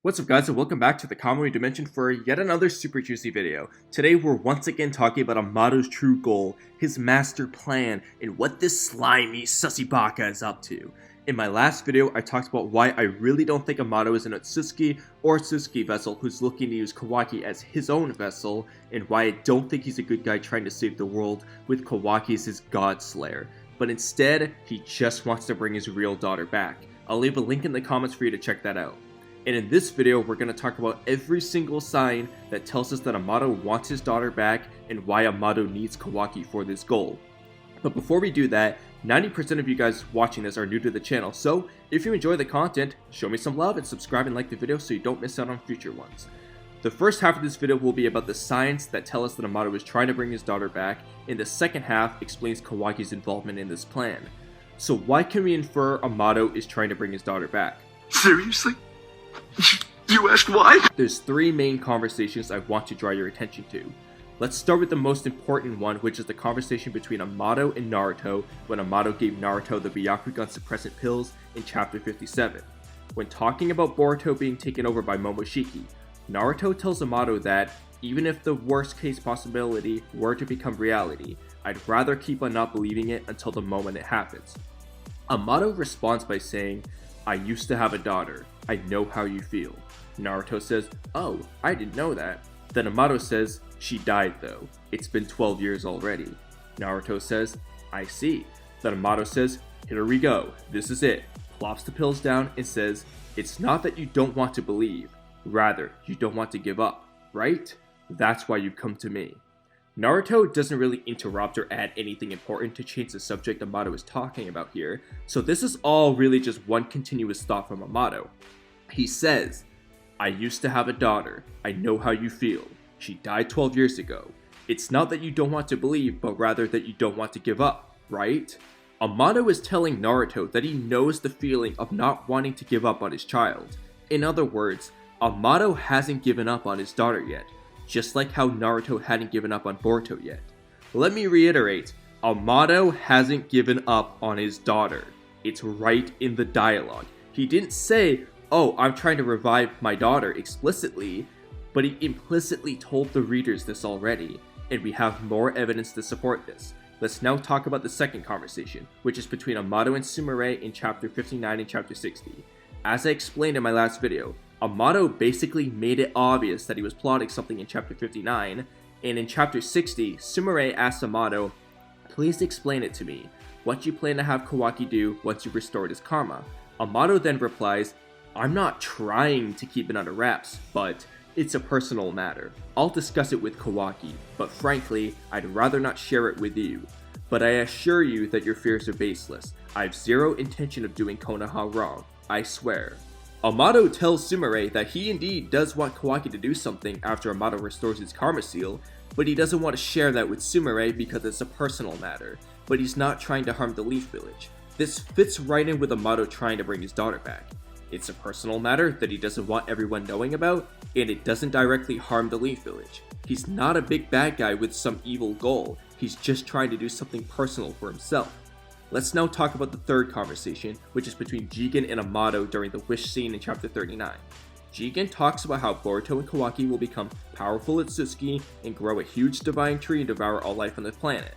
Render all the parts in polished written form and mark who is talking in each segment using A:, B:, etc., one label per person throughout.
A: What's up guys and welcome back to the Kamui Dimension for yet another super juicy video. Today we're once again talking about Amado's true goal, his master plan, and what this slimy sussy baka is up to. In my last video I talked about why I really don't think Amado is an Otsutsuki or Otsutsuki vessel who's looking to use Kawaki as his own vessel, and why I don't think he's a good guy trying to save the world with Kawaki as his god slayer, but instead he just wants to bring his real daughter back. I'll leave a link in the comments for you to check that out. And in this video, we're going to talk about every single sign that tells us that Amado wants his daughter back and why Amado needs Kawaki for this goal. But before we do that, 90% of you guys watching this are new to the channel, so if you enjoy the content, show me some love and subscribe and like the video so you don't miss out on future ones. The first half of this video will be about the signs that tell us that Amado is trying to bring his daughter back, and the second half explains Kawaki's involvement in this plan. So why can we infer Amado is trying to bring his daughter back?
B: Seriously? You asked why?
A: There's three main conversations I want to draw your attention to. Let's start with the most important one, which is the conversation between Amado and Naruto when Amado gave Naruto the Byakugan suppressant pills in chapter 57. When talking about Boruto being taken over by Momoshiki, Naruto tells Amado that, even if the worst case possibility were to become reality, I'd rather keep on not believing it until the moment it happens. Amado responds by saying, I used to have a daughter. I know how you feel. Naruto says, oh, I didn't know that. Then Amado says, she died though. It's been 12 years already. Naruto says, I see. Then Amado says, here we go. This is it. Plops the pills down and says, it's not that you don't want to believe. Rather, you don't want to give up, right? That's why you come to me. Naruto doesn't really interrupt or add anything important to change the subject Amado is talking about here, so this is all really just one continuous thought from Amado. He says, I used to have a daughter. I know how you feel. She died 12 years ago. It's not that you don't want to believe, but rather that you don't want to give up, right? Amado is telling Naruto that he knows the feeling of not wanting to give up on his child. In other words, Amado hasn't given up on his daughter yet, just like how Naruto hadn't given up on Boruto yet. Let me reiterate, Amado hasn't given up on his daughter. It's right in the dialogue. He didn't say, oh, I'm trying to revive my daughter explicitly, but he implicitly told the readers this already, and we have more evidence to support this. Let's now talk about the second conversation, which is between Amado and Sumire in chapter 59 and chapter 60. As I explained in my last video, Amado basically made it obvious that he was plotting something in chapter 59, and in chapter 60, Sumire asked Amado, please explain it to me, what you plan to have Kawaki do once you've restored his karma. Amado then replies, I'm not trying to keep it under wraps, but it's a personal matter. I'll discuss it with Kawaki, but frankly, I'd rather not share it with you. But I assure you that your fears are baseless. I have zero intention of doing Konoha wrong, I swear. Amado tells Sumire that he indeed does want Kawaki to do something after Amado restores his karma seal, but he doesn't want to share that with Sumire because it's a personal matter, but he's not trying to harm the Leaf Village. This fits right in with Amado trying to bring his daughter back. It's a personal matter that he doesn't want everyone knowing about, and it doesn't directly harm the Leaf Village. He's not a big bad guy with some evil goal, he's just trying to do something personal for himself. Let's now talk about the third conversation, which is between Jigen and Amado during the wish scene in chapter 39. Jigen talks about how Boruto and Kawaki will become powerful Otsutsuki and grow a huge divine tree and devour all life on the planet.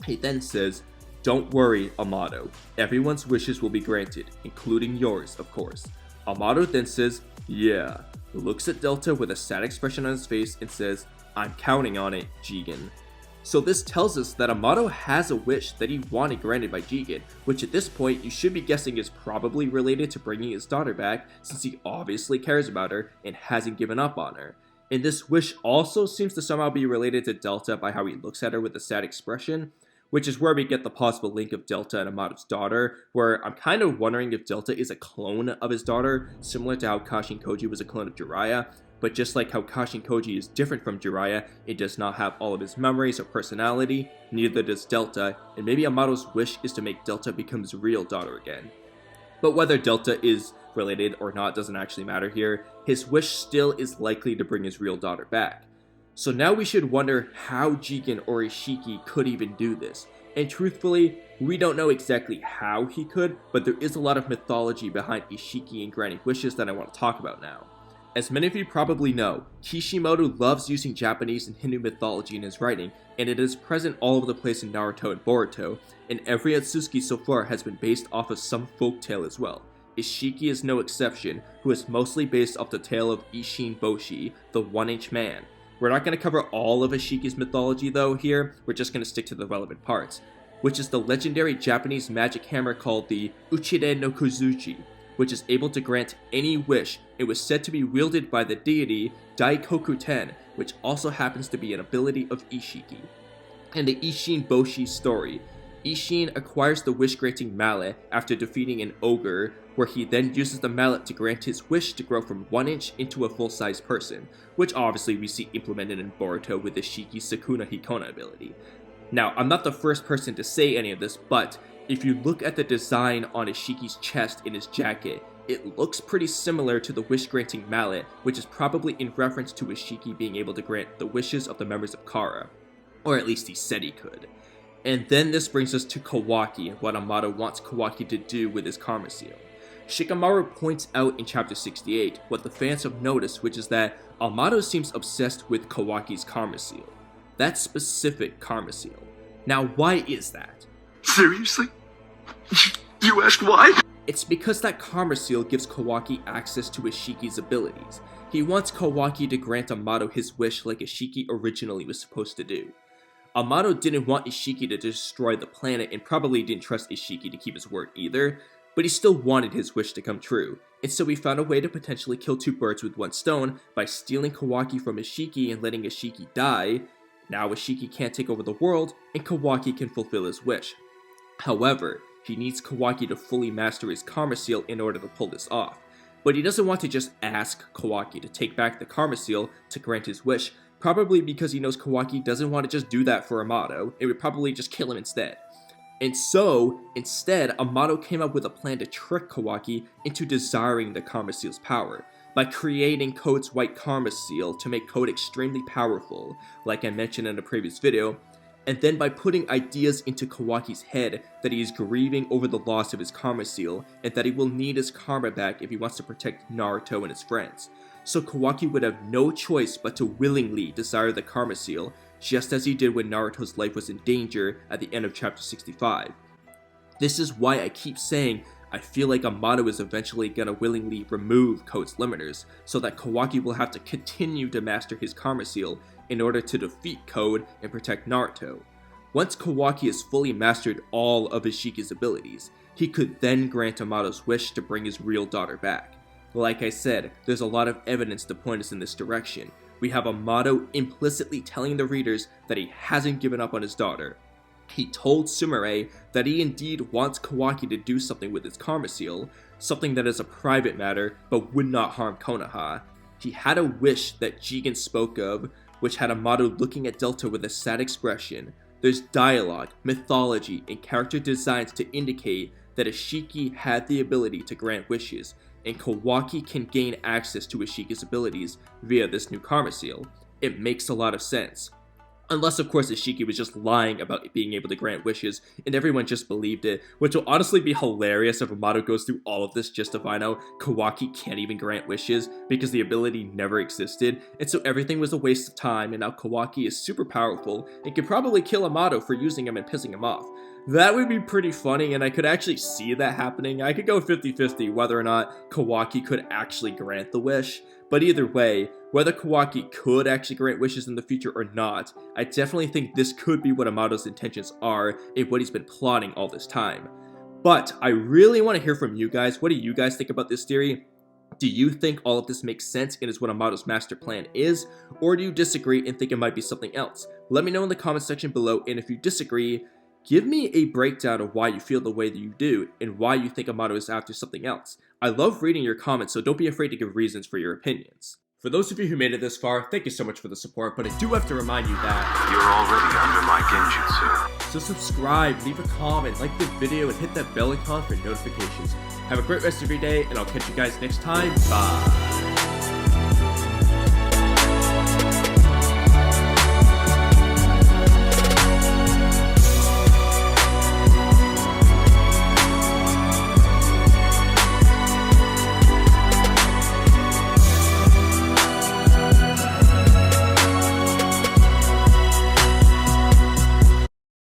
A: He then says, don't worry, Amado. Everyone's wishes will be granted, including yours, of course. Amado then says, yeah. Looks at Delta with a sad expression on his face and says, I'm counting on it, Jigen. So this tells us that Amado has a wish that he wanted granted by Jigen, which at this point you should be guessing is probably related to bringing his daughter back, since he obviously cares about her and hasn't given up on her. And this wish also seems to somehow be related to Delta by how he looks at her with a sad expression, which is where we get the possible link of Delta and Amado's daughter, where I'm kind of wondering if Delta is a clone of his daughter, similar to how Kashin Koji was a clone of Jiraiya. But just like how Kashin Koji is different from Jiraiya, it does not have all of his memories or personality, neither does Delta, and maybe Amado's wish is to make Delta become his real daughter again. But whether Delta is related or not doesn't actually matter here, his wish still is likely to bring his real daughter back. So now we should wonder how Jigen or Ishiki could even do this, and truthfully, we don't know exactly how he could, but there is a lot of mythology behind Ishiki and granting wishes that I want to talk about now. As many of you probably know, Kishimoto loves using Japanese and Hindu mythology in his writing, and it is present all over the place in Naruto and Boruto, and every Atsuki so far has been based off of some folktale as well. Ishiki is no exception, who is mostly based off the tale of Isshin Boshi, the One-Inch Man. We're not going to cover all of Ishiki's mythology though here, we're just going to stick to the relevant parts, which is the legendary Japanese magic hammer called the Uchide no Kuzuchi, which is able to grant any wish. It was said to be wielded by the deity Daikoku-ten, which also happens to be an ability of Ishiki. In the Isshin Boshi story, Isshin acquires the wish-granting mallet after defeating an ogre, where he then uses the mallet to grant his wish to grow from 1 inch into a full-size person, which obviously we see implemented in Boruto with Ishiki's Sukuna Hikona ability. Now, I'm not the first person to say any of this, but if you look at the design on Ishiki's chest in his jacket, it looks pretty similar to the wish-granting mallet, which is probably in reference to Ishiki being able to grant the wishes of the members of Kara. Or at least he said he could. And then this brings us to Kawaki and what Amado wants Kawaki to do with his Karma Seal. Shikamaru points out in chapter 68 what the fans have noticed, which is that Amado seems obsessed with Kawaki's Karma Seal. That specific Karma Seal. Now, why is that?
B: Seriously? You asked why?
A: It's because that Karma Seal gives Kawaki access to Ishiki's abilities. He wants Kawaki to grant Amado his wish like Ishiki originally was supposed to do. Amado didn't want Ishiki to destroy the planet and probably didn't trust Ishiki to keep his word either, but he still wanted his wish to come true, and so he found a way to potentially kill two birds with one stone by stealing Kawaki from Ishiki and letting Ishiki die. Now Ishiki can't take over the world, and Kawaki can fulfill his wish. However, he needs Kawaki to fully master his Karma Seal in order to pull this off. But he doesn't want to just ask Kawaki to take back the Karma Seal to grant his wish, probably because he knows Kawaki doesn't want to just do that for Amado, it would probably just kill him instead. And so, instead, Amado came up with a plan to trick Kawaki into desiring the Karma Seal's power, by creating Code's white Karma Seal to make Code extremely powerful, like I mentioned in a previous video, and then by putting ideas into Kawaki's head that he is grieving over the loss of his Karma Seal, and that he will need his karma back if he wants to protect Naruto and his friends. So Kawaki would have no choice but to willingly desire the Karma Seal, just as he did when Naruto's life was in danger at the end of chapter 65. This is why I keep saying I feel like Amado is eventually gonna willingly remove Code's limiters, so that Kawaki will have to continue to master his Karma Seal in order to defeat Code and protect Naruto. Once Kawaki has fully mastered all of Ishiki's abilities, he could then grant Amado's wish to bring his real daughter back. Like I said, there's a lot of evidence to point us in this direction. We have Amado implicitly telling the readers that he hasn't given up on his daughter. He told Sumire that he indeed wants Kawaki to do something with his Karma Seal, something that is a private matter but would not harm Konoha. He had a wish that Jigen spoke of, which had Amado looking at Delta with a sad expression. There's dialogue, mythology, and character designs to indicate that Ishiki had the ability to grant wishes, and Kawaki can gain access to Ishiki's abilities via this new Karma Seal. It makes a lot of sense. Unless, of course, Ishiki was just lying about being able to grant wishes, and everyone just believed it, which will honestly be hilarious if Amado goes through all of this just to find out Kawaki can't even grant wishes, because the ability never existed, and so everything was a waste of time, and now Kawaki is super powerful, and could probably kill Amado for using him and pissing him off. That would be pretty funny, and I could actually see that happening. I could go 50-50 whether or not Kawaki could actually grant the wish. But either way, whether Kawaki could actually grant wishes in the future or not, I definitely think this could be what Amado's intentions are and what he's been plotting all this time. But I really want to hear from you guys. What do you guys think about this theory? Do you think all of this makes sense and is what Amado's master plan is? Or do you disagree and think it might be something else? Let me know in the comment section below, and if you disagree, give me a breakdown of why you feel the way that you do and why you think Amado is after something else. I love reading your comments, so don't be afraid to give reasons for your opinions. For those of you who made it this far, thank you so much for the support, but I do have to remind you that
B: You're already under my genjutsu.
A: so subscribe, leave a comment, like the video, and hit that bell icon for notifications. Have a great rest of your day, and I'll catch you guys next time. Bye!